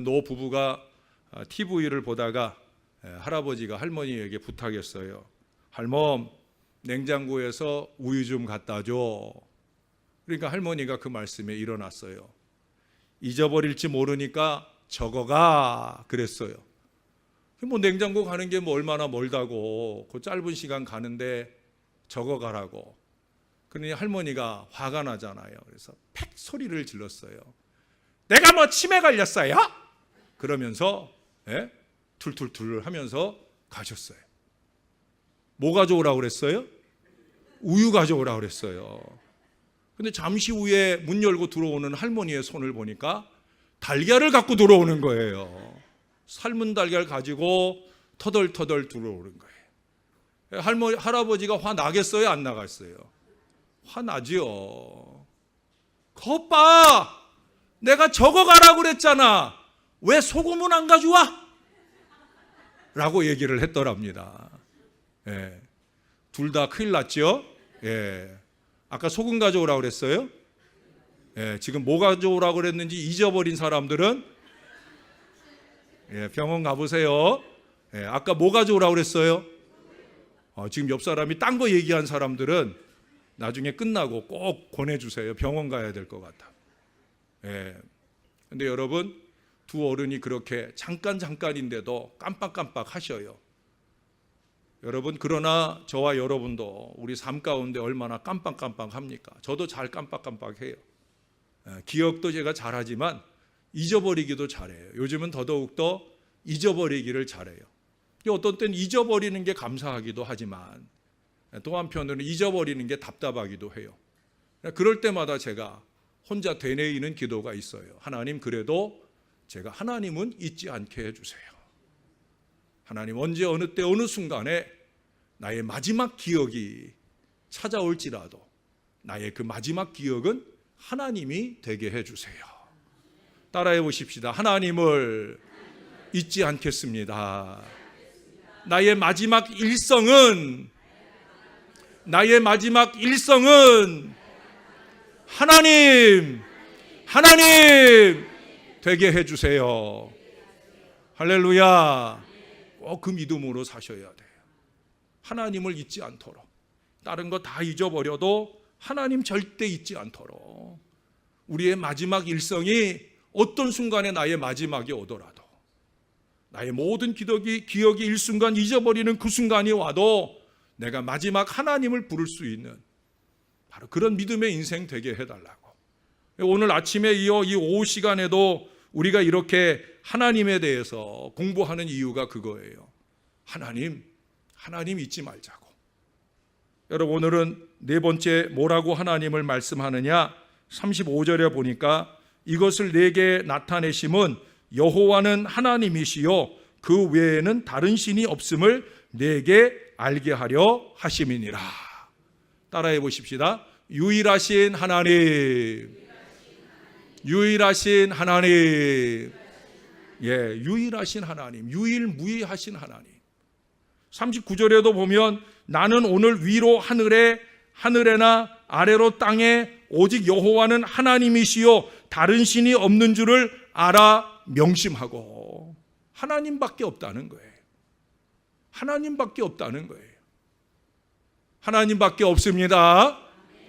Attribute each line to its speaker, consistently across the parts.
Speaker 1: 노 부부가 TV를 보다가 할아버지가 할머니에게 부탁했어요. 할멈, 냉장고에서 우유 좀 갖다 줘. 그러니까 할머니가 그 말씀에 일어났어요. 잊어버릴지 모르니까 적어가 그랬어요. 뭐 냉장고 가는 게 뭐 얼마나 멀다고, 그 짧은 시간 가는데 적어가라고. 그러니 할머니가 화가 나잖아요. 그래서 팩 소리를 질렀어요. 내가 뭐 치매 걸렸어요? 그러면서 툴툴툴 하면서 가셨어요. 뭐 가져오라고 그랬어요? 우유 가져오라고 그랬어요. 근데 잠시 후에 문 열고 들어오는 할머니의 손을 보니까 달걀을 갖고 들어오는 거예요. 삶은 달걀 가지고 터덜터덜 들어오는 거예요. 할아버지가 화 나겠어요? 안 나갔어요? 화 나지요. 겉봐! 내가 적어가라고 그랬잖아. 왜 소금은 안 가져와? 라고 얘기를 했더랍니다. 둘 다 큰일 났죠? 아까 소금 가져오라고 그랬어요? 지금 뭐 가져오라고 그랬는지 잊어버린 사람들은 병원 가보세요. 아까 뭐 가져오라고 그랬어요? 지금 옆 사람이 딴 거 얘기한 사람들은 나중에 끝나고 꼭 권해주세요. 병원 가야 될 것 같아. 근데 여러분, 두 어른이 그렇게 잠깐인데도 깜빡깜빡 하셔요. 여러분, 그러나 저와 여러분도 우리 삶 가운데 얼마나 깜빡깜빡 합니까? 저도 잘 깜빡깜빡해요. 기억도 제가 잘하지만 잊어버리기도 잘해요. 요즘은 더더욱더 잊어버리기를 잘해요. 어떤 때는 잊어버리는 게 감사하기도 하지만 또 한편으로는 잊어버리는 게 답답하기도 해요. 그럴 때마다 제가 혼자 되뇌이는 기도가 있어요. 하나님, 그래도 제가 하나님은 잊지 않게 해주세요. 하나님, 언제 어느 때 어느 순간에 나의 마지막 기억이 찾아올지라도 나의 그 마지막 기억은 하나님이 되게 해주세요. 따라해 보십시다. 하나님을 잊지 않겠습니다. 나의 마지막 일성은 하나님 되게 해주세요. 할렐루야. 꼭 그 믿음으로 사셔야 돼요. 하나님을 잊지 않도록, 다른 거 다 잊어버려도 하나님 절대 잊지 않도록, 우리의 마지막 일성이 어떤 순간에 나의 마지막이 오더라도, 나의 모든 기억이 일순간 잊어버리는 그 순간이 와도 내가 마지막 하나님을 부를 수 있는 바로 그런 믿음의 인생 되게 해달라고. 오늘 아침에 이어 이 오후 시간에도 우리가 이렇게 하나님에 대해서 공부하는 이유가 그거예요. 하나님 잊지 말자고. 여러분, 오늘은 네 번째 뭐라고 하나님을 말씀하느냐? 35절에 보니까 이것을 내게 나타내심은 여호와는 하나님이시요 그 외에는 다른 신이 없음을 내게 알게 하려 하심이니라. 따라해 보십시다. 유일하신 하나님. 유일하신 하나님. 유일하신 하나님. 유일무이하신 하나님. 39절에도 보면 나는 오늘 위로 하늘에나 아래로 땅에 오직 여호와는 하나님이시요 다른 신이 없는 줄을 알아 명심하고. 하나님밖에 없다는 거예요. 하나님밖에 없다는 거예요. 하나님밖에 없습니다.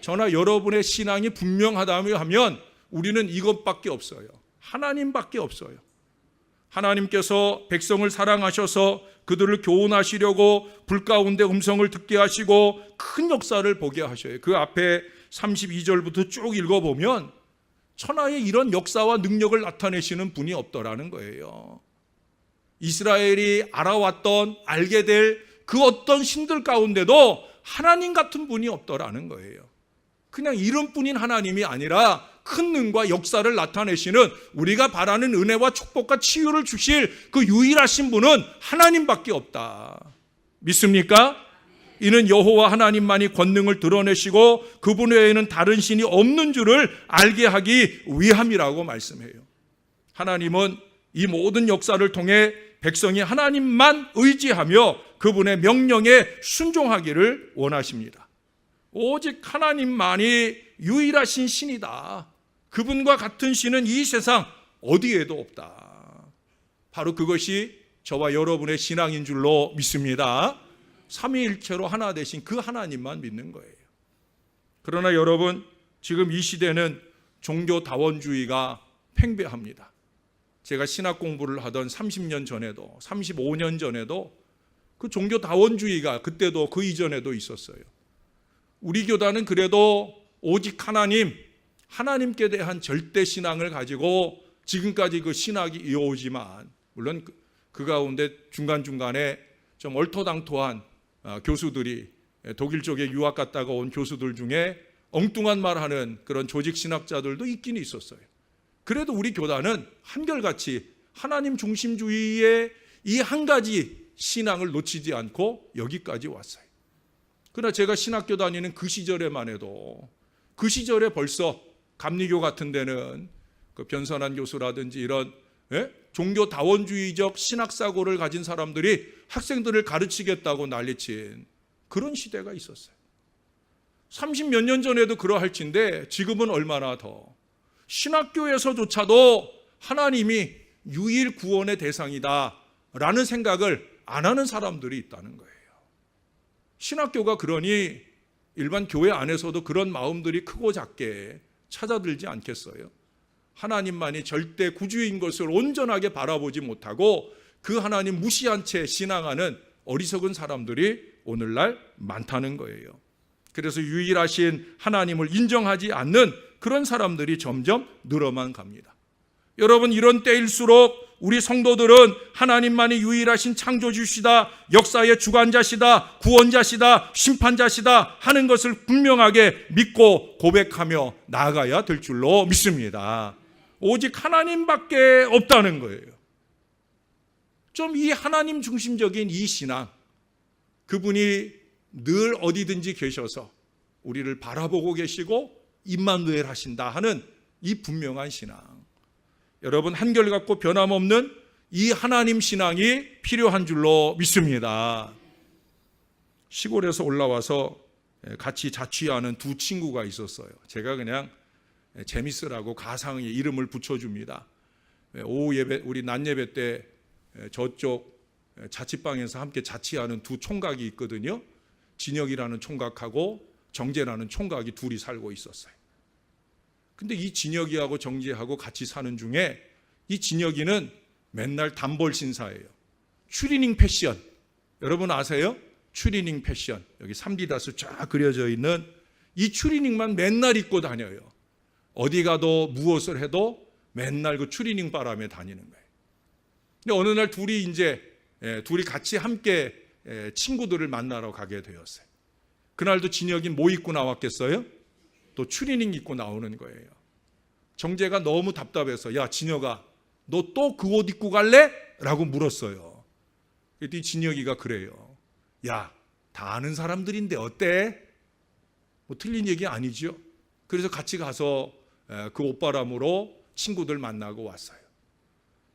Speaker 1: 저나 여러분의 신앙이 분명하다며 하면 우리는 이것밖에 없어요. 하나님밖에 없어요. 하나님께서 백성을 사랑하셔서 그들을 교훈하시려고 불 가운데 음성을 듣게 하시고 큰 역사를 보게 하셔요. 그 앞에 32절부터 쭉 읽어보면 천하의 이런 역사와 능력을 나타내시는 분이 없더라는 거예요. 이스라엘이 알아왔던, 알게 될 그 어떤 신들 가운데도 하나님 같은 분이 없더라는 거예요. 그냥 이름뿐인 하나님이 아니라 큰 능과 역사를 나타내시는, 우리가 바라는 은혜와 축복과 치유를 주실 그 유일하신 분은 하나님밖에 없다. 믿습니까? 이는 여호와 하나님만이 권능을 드러내시고 그분 외에는 다른 신이 없는 줄을 알게 하기 위함이라고 말씀해요. 하나님은 이 모든 역사를 통해 백성이 하나님만 의지하며 그분의 명령에 순종하기를 원하십니다. 오직 하나님만이 유일하신 신이다. 그분과 같은 신은 이 세상 어디에도 없다. 바로 그것이 저와 여러분의 신앙인 줄로 믿습니다. 삼위일체로 하나 되신 그 하나님만 믿는 거예요. 그러나 여러분, 지금 이 시대는 종교다원주의가 팽배합니다. 제가 신학 공부를 하던 30년 전에도 35년 전에도 그 종교다원주의가 그때도 그 이전에도 있었어요. 우리 교단은 그래도 오직 하나님께 대한 절대 신앙을 가지고 지금까지 그 신학이 이어오지만, 물론 그 가운데 중간중간에 좀 얼토당토한 교수들이, 독일 쪽에 유학 갔다가 온 교수들 중에 엉뚱한 말하는 그런 조직 신학자들도 있긴 있었어요. 그래도 우리 교단은 한결같이 하나님 중심주의의 이 한 가지 신앙을 놓치지 않고 여기까지 왔어요. 그러나 제가 신학교 다니는 그 시절에만 해도, 그 시절에 벌써 감리교 같은 데는 그 변선한 교수라든지 이런 종교다원주의적 신학사고를 가진 사람들이 학생들을 가르치겠다고 난리친 그런 시대가 있었어요. 30몇 년 전에도 그러할진데 지금은 얼마나 더, 신학교에서조차도 하나님이 유일 구원의 대상이다 라는 생각을 안 하는 사람들이 있다는 거예요. 신학교가 그러니 일반 교회 안에서도 그런 마음들이 크고 작게 찾아들지 않겠어요? 하나님만이 절대 구주인 것을 온전하게 바라보지 못하고 그 하나님 무시한 채 신앙하는 어리석은 사람들이 오늘날 많다는 거예요. 그래서 유일하신 하나님을 인정하지 않는 그런 사람들이 점점 늘어만 갑니다. 여러분, 이런 때일수록 우리 성도들은 하나님만이 유일하신 창조주시다, 역사의 주관자시다, 구원자시다, 심판자시다 하는 것을 분명하게 믿고 고백하며 나아가야 될 줄로 믿습니다. 오직 하나님밖에 없다는 거예요. 좀 이 하나님 중심적인 이 신앙, 그분이 늘 어디든지 계셔서 우리를 바라보고 계시고 임마누엘 하신다 하는 이 분명한 신앙, 여러분 한결같고 변함없는 이 하나님 신앙이 필요한 줄로 믿습니다. 시골에서 올라와서 같이 자취하는 두 친구가 있었어요. 제가 그냥 재밌으라고 가상의 이름을 붙여줍니다. 오후 예배, 우리 낮 예배 때 저쪽 자취방에서 함께 자취하는 두 총각이 있거든요. 진혁이라는 총각하고 정재라는 총각이 둘이 살고 있었어요. 근데 이 진혁이하고 정재하고 같이 사는 중에 이 진혁이는 맨날 단벌 신사예요. 추리닝 패션, 여러분 아세요? 추리닝 패션, 여기 3D 쫙 그려져 있는 이 추리닝만 맨날 입고 다녀요. 어디 가도 무엇을 해도 맨날 그 추리닝 바람에 다니는 거예요. 근데 어느 날 둘이 같이 함께 친구들을 만나러 가게 되었어요. 그날도 진혁이 뭐 입고 나왔겠어요? 또 추리닝 입고 나오는 거예요. 정재가 너무 답답해서, 야 진혁아, 너 또 그 옷 입고 갈래? 라고 물었어요. 그랬더니 진혁이가 그래요. 야, 다 아는 사람들인데 어때? 뭐 틀린 얘기 아니죠. 그래서 같이 가서 그 옷바람으로 친구들 만나고 왔어요.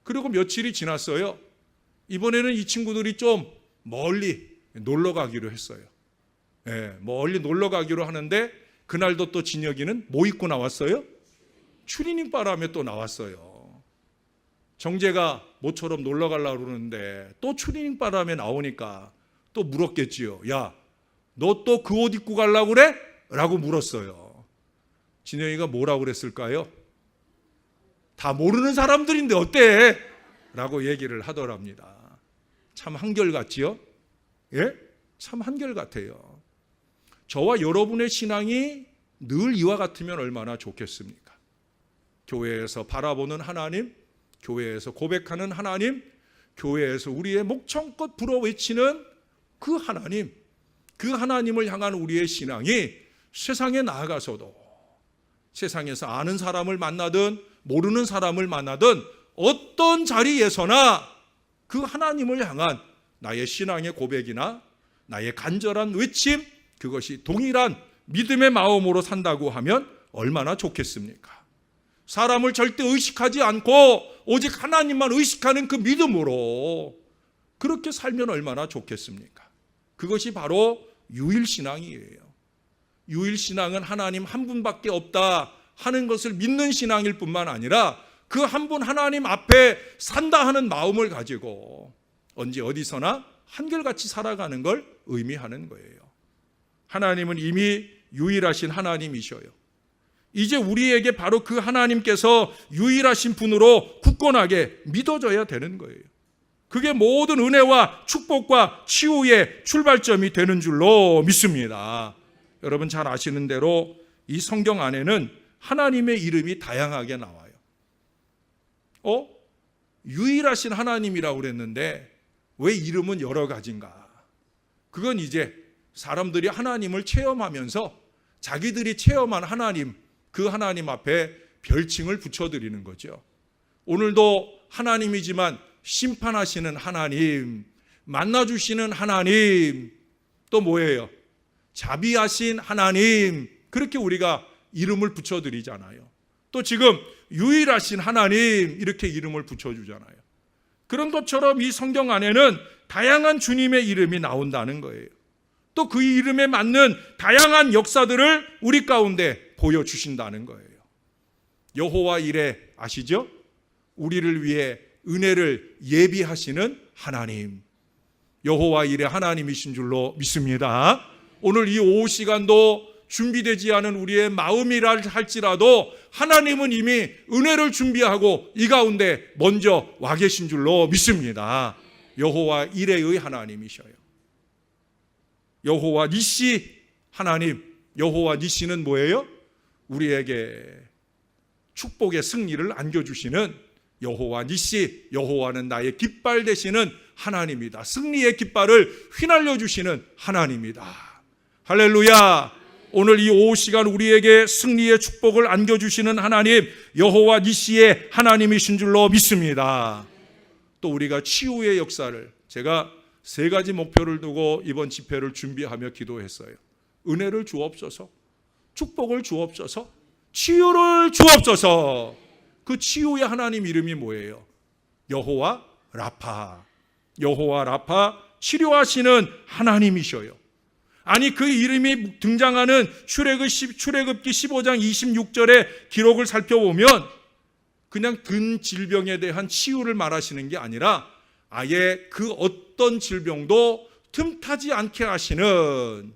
Speaker 1: 그리고 며칠이 지났어요. 이번에는 이 친구들이 좀 멀리 놀러 가기로 했어요. 멀리 놀러 가기로 하는데 그날도 또 진혁이는 뭐 입고 나왔어요? 추리닝 바람에 또 나왔어요. 정재가 모처럼 놀러 가려고 그러는데 또 추리닝 바람에 나오니까 또 물었겠지요. 야, 너 또 그 옷 입고 가려고 그래? 라고 물었어요. 진혁이가 뭐라고 그랬을까요? 다 모르는 사람들인데 어때? 라고 얘기를 하더랍니다. 참 한결같지요? 예? 참 한결같아요. 저와 여러분의 신앙이 늘 이와 같으면 얼마나 좋겠습니까? 교회에서 바라보는 하나님, 교회에서 고백하는 하나님, 교회에서 우리의 목청껏 불어외치는 그 하나님, 그 하나님을 향한 우리의 신앙이 세상에 나아가서도, 세상에서 아는 사람을 만나든 모르는 사람을 만나든 어떤 자리에서나 그 하나님을 향한 나의 신앙의 고백이나 나의 간절한 외침, 그것이 동일한 믿음의 마음으로 산다고 하면 얼마나 좋겠습니까? 사람을 절대 의식하지 않고 오직 하나님만 의식하는 그 믿음으로 그렇게 살면 얼마나 좋겠습니까? 그것이 바로 유일신앙이에요. 유일신앙은 하나님 한 분밖에 없다 하는 것을 믿는 신앙일 뿐만 아니라 그 그 한 분 하나님 앞에 산다 하는 마음을 가지고 언제 어디서나 한결같이 살아가는 걸 의미하는 거예요. 하나님은 이미 유일하신 하나님이셔요. 이제 우리에게 바로 그 하나님께서 유일하신 분으로 굳건하게 믿어져야 되는 거예요. 그게 모든 은혜와 축복과 치유의 출발점이 되는 줄로 믿습니다. 여러분 잘 아시는 대로 이 성경 안에는 하나님의 이름이 다양하게 나와요. 유일하신 하나님이라고 그랬는데 왜 이름은 여러 가지인가? 그건 이제 사람들이 하나님을 체험하면서 자기들이 체험한 하나님, 그 하나님 앞에 별칭을 붙여드리는 거죠. 오늘도 하나님이지만 심판하시는 하나님, 만나주시는 하나님, 또 뭐예요? 자비하신 하나님, 그렇게 우리가 이름을 붙여드리잖아요. 또 지금 유일하신 하나님, 이렇게 이름을 붙여주잖아요. 그런 것처럼 이 성경 안에는 다양한 주님의 이름이 나온다는 거예요. 또 그 이름에 맞는 다양한 역사들을 우리 가운데 보여주신다는 거예요. 여호와 이레 아시죠? 우리를 위해 은혜를 예비하시는 하나님, 여호와 이레 하나님이신 줄로 믿습니다. 오늘 이 오후 시간도 준비되지 않은 우리의 마음이라 할지라도 하나님은 이미 은혜를 준비하고 이 가운데 먼저 와 계신 줄로 믿습니다. 여호와 이레의 하나님이셔요. 여호와 니시 하나님, 여호와 니시는 뭐예요? 우리에게 축복의 승리를 안겨주시는 여호와 니시, 여호와는 나의 깃발 되시는 하나님이다. 승리의 깃발을 휘날려 주시는 하나님이다. 할렐루야. 오늘 이 오후 시간 우리에게 승리의 축복을 안겨주시는 하나님, 여호와 니시의 하나님이신 줄로 믿습니다. 또 우리가 치유의 역사를, 제가 3가지 목표를 두고 이번 집회를 준비하며 기도했어요. 은혜를 주옵소서, 축복을 주옵소서, 치유를 주옵소서. 그 치유의 하나님 이름이 뭐예요? 여호와 라파. 여호와 라파, 치료하시는 하나님이셔요. 아니 그 이름이 등장하는 출애굽기 15장 26절의 기록을 살펴보면 그냥 든 질병에 대한 치유를 말하시는 게 아니라 아예 그 어떤 질병도 틈타지 않게 하시는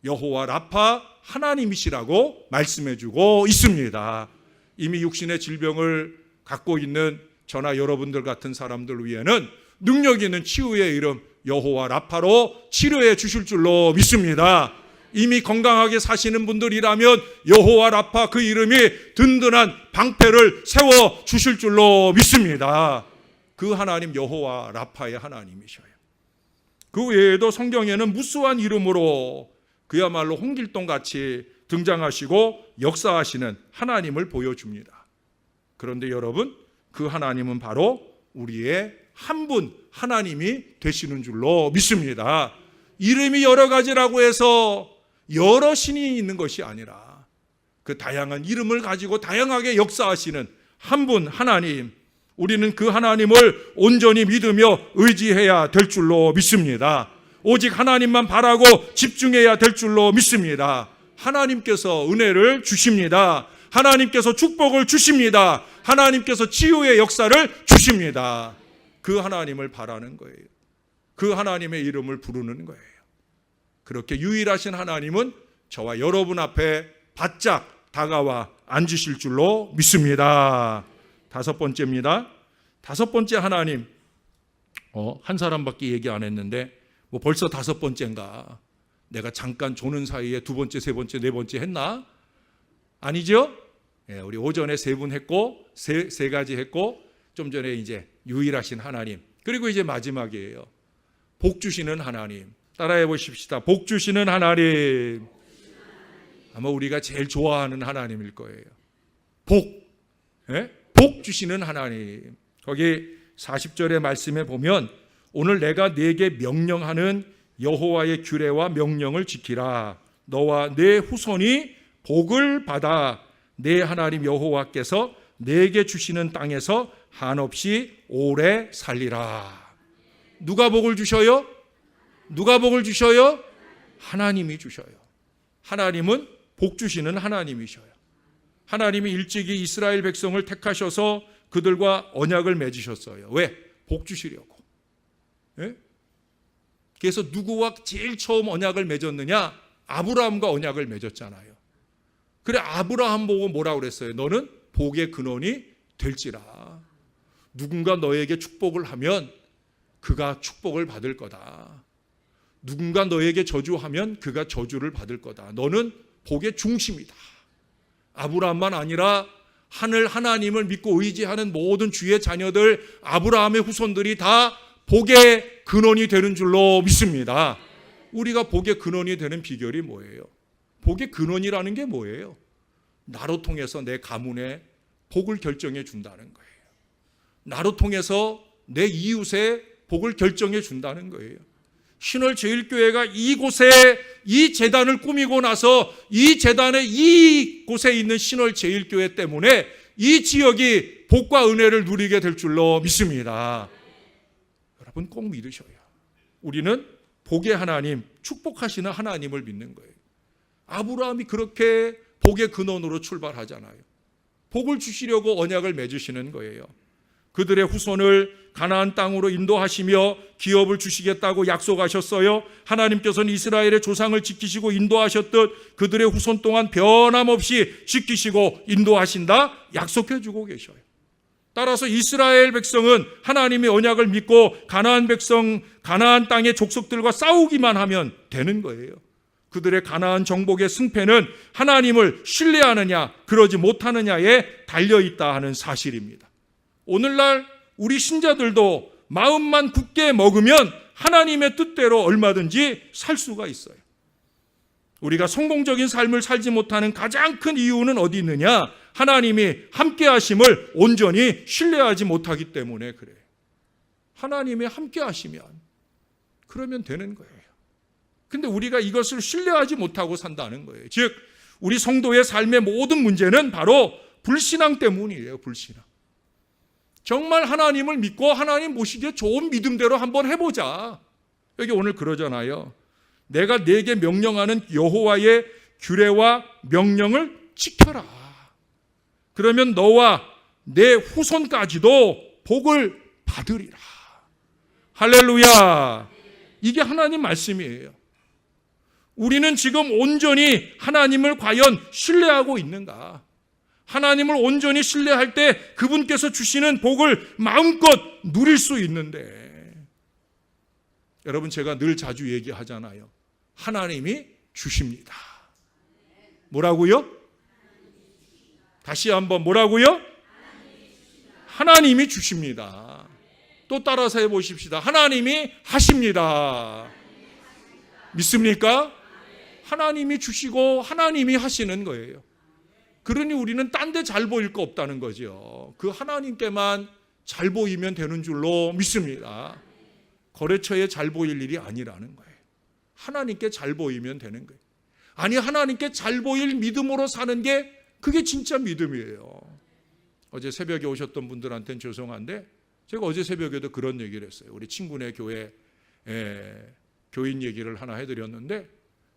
Speaker 1: 여호와 라파 하나님이시라고 말씀해주고 있습니다. 이미 육신의 질병을 갖고 있는 저나 여러분들 같은 사람들 위해는 능력 있는 치유의 이름 여호와 라파로 치료해 주실 줄로 믿습니다. 이미 건강하게 사시는 분들이라면 여호와 라파 그 이름이 든든한 방패를 세워 주실 줄로 믿습니다. 그 하나님 여호와 라파의 하나님이셔요. 그 외에도 성경에는 무수한 이름으로 그야말로 홍길동같이 등장하시고 역사하시는 하나님을 보여줍니다. 그런데 여러분, 그 하나님은 바로 우리의 한 분 하나님이 되시는 줄로 믿습니다. 이름이 여러 가지라고 해서 여러 신이 있는 것이 아니라 그 다양한 이름을 가지고 다양하게 역사하시는 한 분 하나님, 우리는 그 하나님을 온전히 믿으며 의지해야 될 줄로 믿습니다. 오직 하나님만 바라고 집중해야 될 줄로 믿습니다. 하나님께서 은혜를 주십니다. 하나님께서 축복을 주십니다. 하나님께서 치유의 역사를 주십니다. 그 하나님을 바라는 거예요. 그 하나님의 이름을 부르는 거예요. 그렇게 유일하신 하나님은 저와 여러분 앞에 바짝 다가와 앉으실 줄로 믿습니다. 5번째입니다. 5번째 하나님, 한 사람밖에 얘기 안 했는데 뭐 벌써 5번째인가? 내가 잠깐 조는 사이에 2번째, 3번째, 4번째 했나? 아니죠? 우리 오전에 3분 했고 3가지 했고 좀 전에 이제 유일하신 하나님, 그리고 이제 마지막이에요. 복 주시는 하나님. 따라해 보십시다. 복 주시는 하나님. 아마 우리가 제일 좋아하는 하나님일 거예요. 복. 복 주시는 하나님. 거기 40절의 말씀에 보면 오늘 내가 네게 명령하는 여호와의 규례와 명령을 지키라. 너와 네 후손이 복을 받아 네 하나님 여호와께서 네게 주시는 땅에서 한없이 오래 살리라. 누가 복을 주셔요? 누가 복을 주셔요? 하나님이 주셔요. 하나님은 복 주시는 하나님이셔요. 하나님이 일찍이 이스라엘 백성을 택하셔서 그들과 언약을 맺으셨어요. 왜? 복 주시려고. 예? 그래서 누구와 제일 처음 언약을 맺었느냐? 아브라함과 언약을 맺었잖아요. 그래, 아브라함 보고 뭐라고 그랬어요? 너는 복의 근원이 될지라. 누군가 너에게 축복을 하면 그가 축복을 받을 거다. 누군가 너에게 저주하면 그가 저주를 받을 거다. 너는 복의 중심이다. 아브라함만 아니라 하늘 하나님을 믿고 의지하는 모든 주의 자녀들, 아브라함의 후손들이 다 복의 근원이 되는 줄로 믿습니다. 우리가 복의 근원이 되는 비결이 뭐예요? 복의 근원이라는 게 뭐예요? 나로 통해서 내 가문에 복을 결정해 준다는 거예요. 나로 통해서 내 이웃의 복을 결정해 준다는 거예요. 신월제일교회가 이곳에 이 제단을 꾸미고 나서 이 제단에 이곳에 있는 신월제일교회 때문에 이 지역이 복과 은혜를 누리게 될 줄로 믿습니다. 여러분 꼭 믿으셔요. 우리는 복의 하나님, 축복하시는 하나님을 믿는 거예요. 아브라함이 그렇게 복의 근원으로 출발하잖아요. 복을 주시려고 언약을 맺으시는 거예요. 그들의 후손을 가나안 땅으로 인도하시며 기업을 주시겠다고 약속하셨어요. 하나님께서는 이스라엘의 조상을 지키시고 인도하셨듯 그들의 후손 또한 변함없이 지키시고 인도하신다 약속해 주고 계셔요. 따라서 이스라엘 백성은 하나님의 언약을 믿고 가나안 백성, 가나안 땅의 족속들과 싸우기만 하면 되는 거예요. 그들의 가나안 정복의 승패는 하나님을 신뢰하느냐 그러지 못하느냐에 달려있다 하는 사실입니다. 오늘날 우리 신자들도 마음만 굳게 먹으면 하나님의 뜻대로 얼마든지 살 수가 있어요. 우리가 성공적인 삶을 살지 못하는 가장 큰 이유는 어디 있느냐? 하나님이 함께 하심을 온전히 신뢰하지 못하기 때문에 그래요. 하나님이 함께 하시면 그러면 되는 거예요. 근데 우리가 이것을 신뢰하지 못하고 산다는 거예요. 즉 우리 성도의 삶의 모든 문제는 바로 불신앙 때문이에요. 불신앙. 정말 하나님을 믿고 하나님 모시기에 좋은 믿음대로 한번 해보자. 여기 오늘 그러잖아요. 내가 네게 명령하는 여호와의 규례와 명령을 지켜라. 그러면 너와 내 후손까지도 복을 받으리라. 할렐루야. 이게 하나님 말씀이에요. 우리는 지금 온전히 하나님을 과연 신뢰하고 있는가? 하나님을 온전히 신뢰할 때 그분께서 주시는 복을 마음껏 누릴 수 있는데, 여러분 제가 늘 자주 얘기하잖아요. 하나님이 주십니다. 뭐라고요? 다시 한번 뭐라고요? 하나님이 주십니다. 또 따라서 해보십시다. 하나님이 하십니다. 믿습니까? 하나님이 주시고 하나님이 하시는 거예요. 그러니 우리는 딴 데 잘 보일 거 없다는 거죠. 그 하나님께만 잘 보이면 되는 줄로 믿습니다. 거래처에 잘 보일 일이 아니라는 거예요. 하나님께 잘 보이면 되는 거예요. 아니 하나님께 잘 보일 믿음으로 사는 게 그게 진짜 믿음이에요. 어제 새벽에 오셨던 분들한테는 죄송한데 제가 어제 새벽에도 그런 얘기를 했어요. 우리 친구네 교회 교인 얘기를 하나 해드렸는데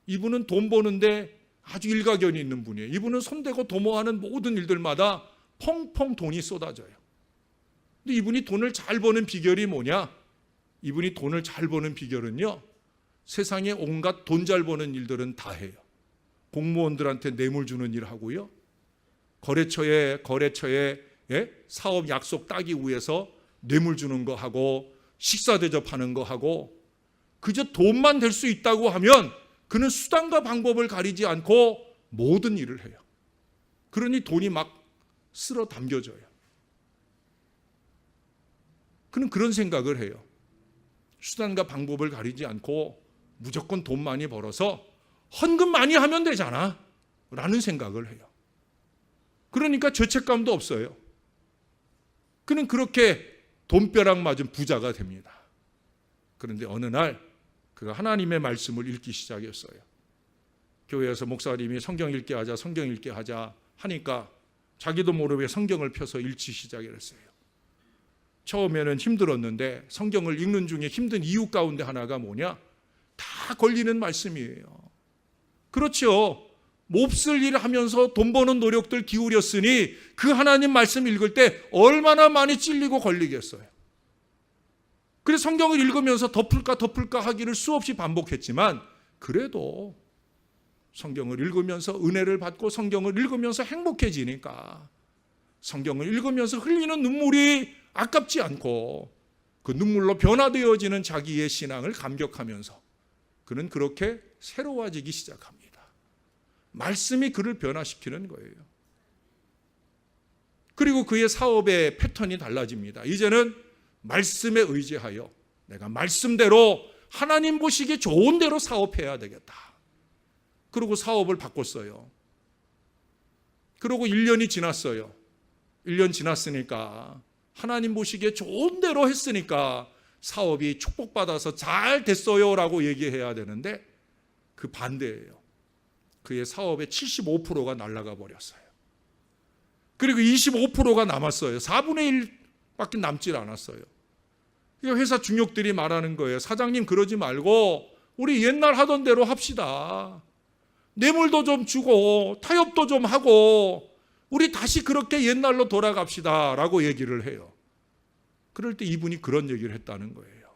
Speaker 1: 이분은 돈 버는데 아주 일가견이 있는 분이에요. 이분은 손대고 도모하는 모든 일들마다 펑펑 돈이 쏟아져요. 근데 이분이 돈을 잘 버는 비결이 뭐냐? 이분이 돈을 잘 버는 비결은요, 세상에 온갖 돈 잘 버는 일들은 다 해요. 공무원들한테 뇌물 주는 일 하고요, 거래처에 사업 약속 따기 위해서 뇌물 주는 거 하고 식사 대접하는 거 하고, 그저 돈만 될 수 있다고 하면 그는 수단과 방법을 가리지 않고 모든 일을 해요. 그러니 돈이 막 쓸어 담겨져요. 그는 그런 생각을 해요. 수단과 방법을 가리지 않고 무조건 돈 많이 벌어서 헌금 많이 하면 되잖아 라는 생각을 해요. 그러니까 죄책감도 없어요. 그는 그렇게 돈벼락 맞은 부자가 됩니다. 그런데 어느 날 그가 하나님의 말씀을 읽기 시작했어요. 교회에서 목사님이 성경 읽게 하자 하니까 자기도 모르게 성경을 펴서 읽기 시작했어요. 처음에는 힘들었는데 성경을 읽는 중에 힘든 이유 가운데 하나가 뭐냐? 다 걸리는 말씀이에요. 그렇죠. 몹쓸 일 하면서 돈 버는 노력들 기울였으니 그 하나님 말씀 읽을 때 얼마나 많이 찔리고 걸리겠어요. 그래서 성경을 읽으면서 덮을까 하기를 수없이 반복했지만 그래도 성경을 읽으면서 은혜를 받고 성경을 읽으면서 행복해지니까 성경을 읽으면서 흘리는 눈물이 아깝지 않고 그 눈물로 변화되어지는 자기의 신앙을 감격하면서 그는 그렇게 새로워지기 시작합니다. 말씀이 그를 변화시키는 거예요. 그리고 그의 사업의 패턴이 달라집니다. 이제는 말씀에 의지하여 내가 말씀대로 하나님 보시기에 좋은 대로 사업해야 되겠다. 그리고 사업을 바꿨어요. 그리고 1년이 지났어요. 1년 지났으니까 하나님 보시기에 좋은 대로 했으니까 사업이 축복받아서 잘 됐어요 라고 얘기해야 되는데 그 반대예요. 그의 사업의 75%가 날아가 버렸어요. 그리고 25%가 남았어요. 4분의 1밖에 남질 않았어요. 회사 중역들이 말하는 거예요. 사장님 그러지 말고 우리 옛날 하던 대로 합시다. 뇌물도 좀 주고 타협도 좀 하고 우리 다시 그렇게 옛날로 돌아갑시다 라고 얘기를 해요. 그럴 때 이분이 그런 얘기를 했다는 거예요.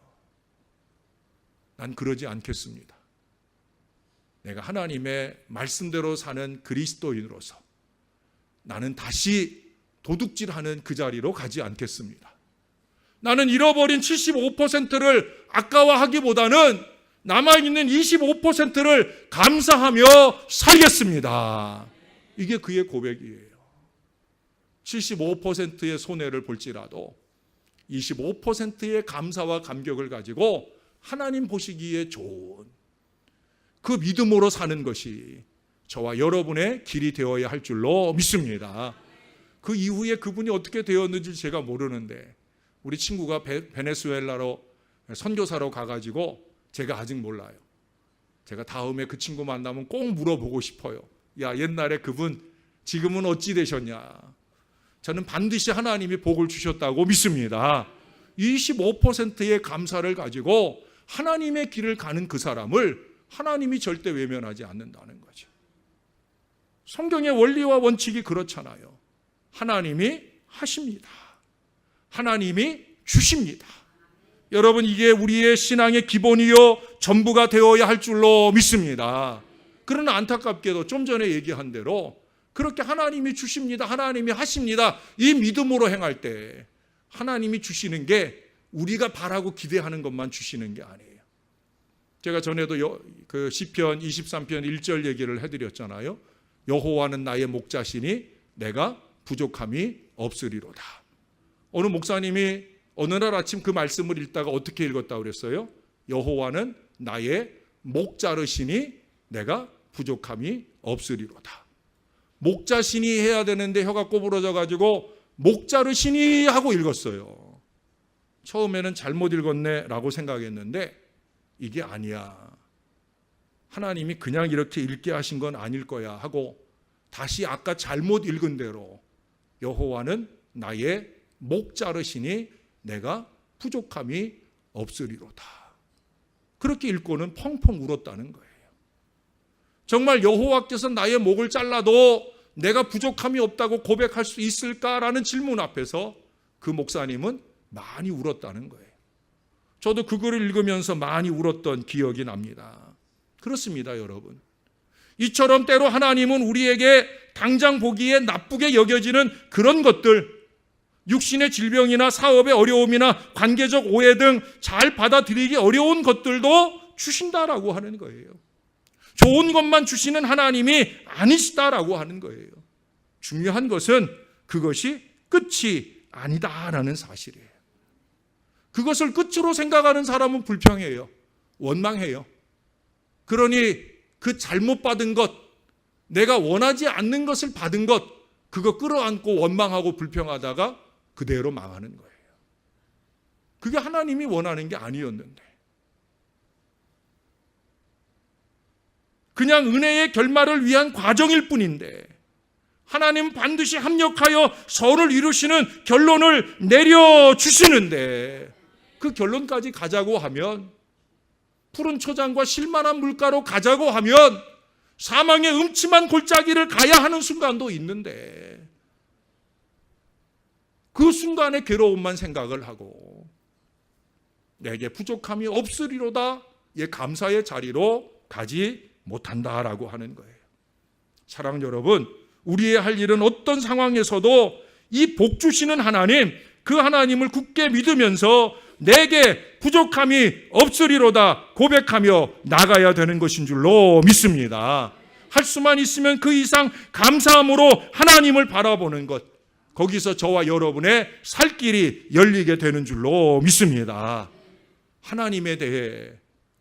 Speaker 1: 난 그러지 않겠습니다. 내가 하나님의 말씀대로 사는 그리스도인으로서 나는 다시 도둑질하는 그 자리로 가지 않겠습니다. 나는 잃어버린 75%를 아까워하기보다는 남아있는 25%를 감사하며 살겠습니다. 이게 그의 고백이에요. 75%의 손해를 볼지라도 25%의 감사와 감격을 가지고 하나님 보시기에 좋은 그 믿음으로 사는 것이 저와 여러분의 길이 되어야 할 줄로 믿습니다. 그 이후에 그분이 어떻게 되었는지 제가 모르는데 우리 친구가 베네수엘라로 선교사로 가가지고 제가 아직 몰라요. 제가 다음에 그 친구 만나면 꼭 물어보고 싶어요. 야, 옛날에 그분 지금은 어찌 되셨냐. 저는 반드시 하나님이 복을 주셨다고 믿습니다. 25%의 감사를 가지고 하나님의 길을 가는 그 사람을 하나님이 절대 외면하지 않는다는 거죠. 성경의 원리와 원칙이 그렇잖아요. 하나님이 하십니다. 하나님이 주십니다. 여러분, 이게 우리의 신앙의 기본이요 전부가 되어야 할 줄로 믿습니다. 그러나 안타깝게도 좀 전에 얘기한 대로 그렇게 하나님이 주십니다. 하나님이 하십니다. 이 믿음으로 행할 때 하나님이 주시는 게 우리가 바라고 기대하는 것만 주시는 게 아니에요. 제가 전에도 그 시편 23편 1절 얘기를 해드렸잖아요. 여호와는 나의 목자시니 내가 부족함이 없으리로다. 어느 목사님이 어느 날 아침 그 말씀을 읽다가 어떻게 읽었다고 그랬어요? 여호와는 나의 목자르시니 내가 부족함이 없으리로다. 목자시니 해야 되는데 혀가 꼬부러져 가지고 목자르시니 하고 읽었어요. 처음에는 잘못 읽었네 라고 생각했는데 이게 아니야. 하나님이 그냥 이렇게 읽게 하신 건 아닐 거야 하고 다시 아까 잘못 읽은 대로 여호와는 나의 목자르시니 내가 부족함이 없으리로다. 그렇게 읽고는 펑펑 울었다는 거예요. 정말 여호와께서 나의 목을 잘라도 내가 부족함이 없다고 고백할 수 있을까라는 질문 앞에서 그 목사님은 많이 울었다는 거예요. 저도 그 글을 읽으면서 많이 울었던 기억이 납니다. 그렇습니다, 여러분. 이처럼 때로 하나님은 우리에게 당장 보기에 나쁘게 여겨지는 그런 것들, 육신의 질병이나 사업의 어려움이나 관계적 오해 등 잘 받아들이기 어려운 것들도 주신다라고 하는 거예요. 좋은 것만 주시는 하나님이 아니시다라고 하는 거예요. 중요한 것은 그것이 끝이 아니다라는 사실이에요. 그것을 끝으로 생각하는 사람은 불평해요. 원망해요. 그러니 그 잘못 받은 것, 내가 원하지 않는 것을 받은 것, 그거 끌어안고 원망하고 불평하다가 그대로 망하는 거예요. 그게 하나님이 원하는 게 아니었는데. 그냥 은혜의 결말을 위한 과정일 뿐인데 하나님은 반드시 합력하여 서로를 이루시는 결론을 내려주시는데 그 결론까지 가자고 하면 푸른 초장과 실만한 물가로 가자고 하면 사망의 음침한 골짜기를 가야 하는 순간도 있는데 그 순간의 괴로움만 생각을 하고 내게 부족함이 없으리로다 감사의 자리로 가지 못한다라고 하는 거예요. 사랑하는 여러분, 우리의 할 일은 어떤 상황에서도 이 복 주시는 하나님, 그 하나님을 굳게 믿으면서 내게 부족함이 없으리로다 고백하며 나가야 되는 것인 줄로 믿습니다. 할 수만 있으면 그 이상 감사함으로 하나님을 바라보는 것, 거기서 저와 여러분의 살 길이 열리게 되는 줄로 믿습니다. 하나님에 대해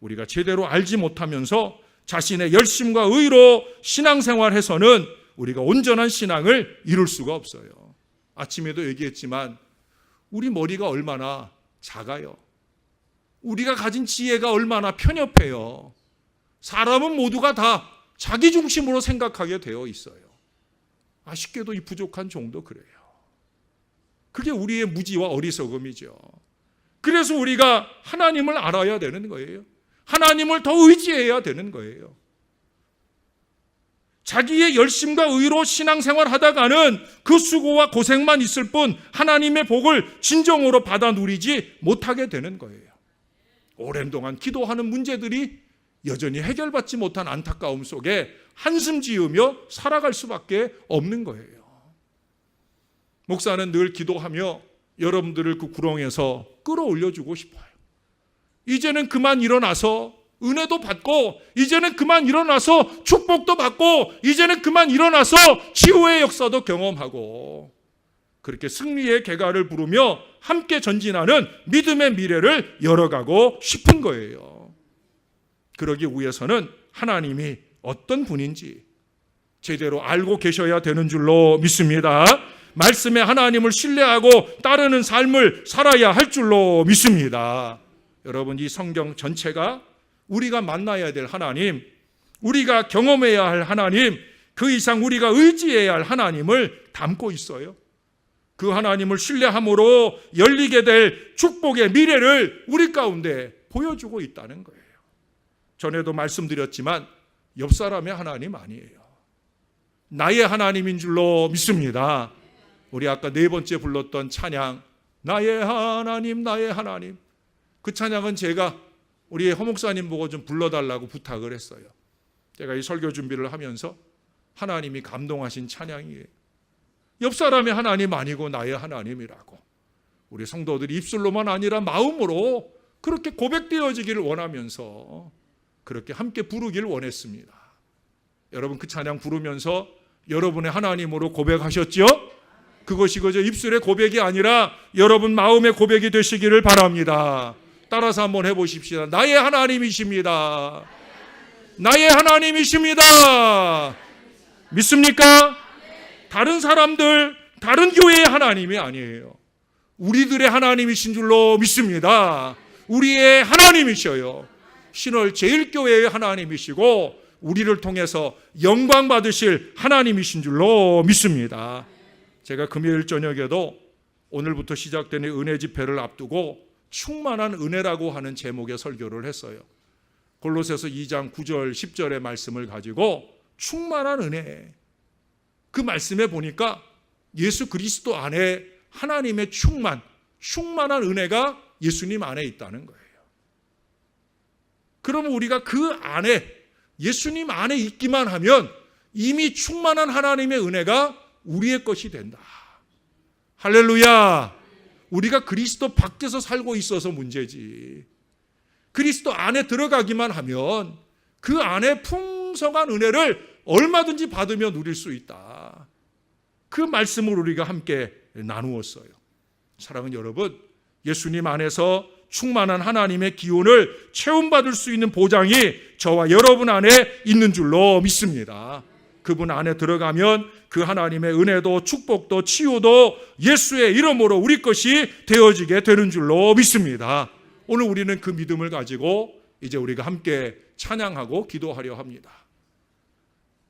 Speaker 1: 우리가 제대로 알지 못하면서 자신의 열심과 의로 신앙생활해서는 우리가 온전한 신앙을 이룰 수가 없어요. 아침에도 얘기했지만 우리 머리가 얼마나 작아요. 우리가 가진 지혜가 얼마나 편협해요. 사람은 모두가 다 자기 중심으로 생각하게 되어 있어요. 아쉽게도 이 부족한 종도 그래요. 그게 우리의 무지와 어리석음이죠. 그래서 우리가 하나님을 알아야 되는 거예요. 하나님을 더 의지해야 되는 거예요. 자기의 열심과 의로 신앙생활 하다가는 그 수고와 고생만 있을 뿐 하나님의 복을 진정으로 받아 누리지 못하게 되는 거예요. 오랜 동안 기도하는 문제들이 여전히 해결받지 못한 안타까움 속에 한숨 지으며 살아갈 수밖에 없는 거예요. 목사는 늘 기도하며 여러분들을 그 구렁에서 끌어올려주고 싶어요. 이제는 그만 일어나서 은혜도 받고, 이제는 그만 일어나서 축복도 받고, 이제는 그만 일어나서 치유의 역사도 경험하고, 그렇게 승리의 개가를 부르며 함께 전진하는 믿음의 미래를 열어가고 싶은 거예요. 그러기 위해서는 하나님이 어떤 분인지 제대로 알고 계셔야 되는 줄로 믿습니다. 말씀의 하나님을 신뢰하고 따르는 삶을 살아야 할 줄로 믿습니다. 여러분, 이 성경 전체가 우리가 만나야 될 하나님, 우리가 경험해야 할 하나님, 그 이상 우리가 의지해야 할 하나님을 담고 있어요. 그 하나님을 신뢰함으로 열리게 될 축복의 미래를 우리 가운데 보여주고 있다는 거예요. 전에도 말씀드렸지만 옆 사람의 하나님 아니에요. 나의 하나님인 줄로 믿습니다. 우리 아까 네 번째 불렀던 찬양, 나의 하나님, 나의 하나님. 그 찬양은 제가 우리 허 목사님 보고 좀 불러달라고 부탁을 했어요. 제가 이 설교 준비를 하면서 하나님이 감동하신 찬양이에요. 옆 사람의 하나님 아니고 나의 하나님이라고. 우리 성도들이 입술로만 아니라 마음으로 그렇게 고백되어지기를 원하면서 그렇게 함께 부르기를 원했습니다. 여러분, 그 찬양 부르면서 여러분의 하나님으로 고백하셨죠? 그것이 그저 입술의 고백이 아니라 여러분 마음의 고백이 되시기를 바랍니다. 따라서 한번 해보십시다. 나의 하나님이십니다. 나의 하나님이십니다. 믿습니까? 다른 사람들, 다른 교회의 하나님이 아니에요. 우리들의 하나님이신 줄로 믿습니다. 우리의 하나님이셔요. 신월 제일교회의 하나님이시고 우리를 통해서 영광 받으실 하나님이신 줄로 믿습니다. 제가 금요일 저녁에도 오늘부터 시작되는 은혜 집회를 앞두고 충만한 은혜라고 하는 제목의 설교를 했어요. 골로새서 2장 9절 10절의 말씀을 가지고 충만한 은혜, 그 말씀에 보니까 예수 그리스도 안에 하나님의 충만한 은혜가 예수님 안에 있다는 거예요. 그러면 우리가 그 안에, 예수님 안에 있기만 하면 이미 충만한 하나님의 은혜가 우리의 것이 된다. 할렐루야. 우리가 그리스도 밖에서 살고 있어서 문제지, 그리스도 안에 들어가기만 하면 그 안에 풍성한 은혜를 얼마든지 받으며 누릴 수 있다. 그 말씀을 우리가 함께 나누었어요. 사랑하는 여러분, 예수님 안에서 충만한 하나님의 기운을 체험받을 수 있는 보장이 저와 여러분 안에 있는 줄로 믿습니다. 그분 안에 들어가면 그 하나님의 은혜도 축복도 치유도 예수의 이름으로 우리 것이 되어지게 되는 줄로 믿습니다. 오늘 우리는 그 믿음을 가지고 이제 우리가 함께 찬양하고 기도하려 합니다.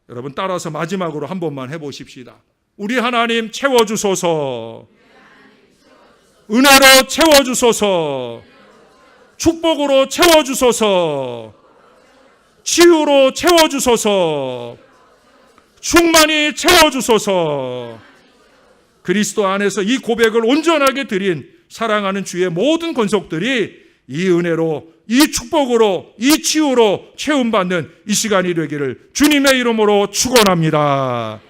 Speaker 1: 여러분, 따라서 마지막으로 한 번만 해보십시다. 우리 하나님 채워주소서, 은혜로 채워주소서, 축복으로 채워주소서, 치유로 채워주소서. 충만히 채워주소서. 그리스도 안에서 이 고백을 온전하게 드린 사랑하는 주의 모든 권속들이 이 은혜로, 이 축복으로, 이 치유로 채움받는 이 시간이 되기를 주님의 이름으로 축원합니다.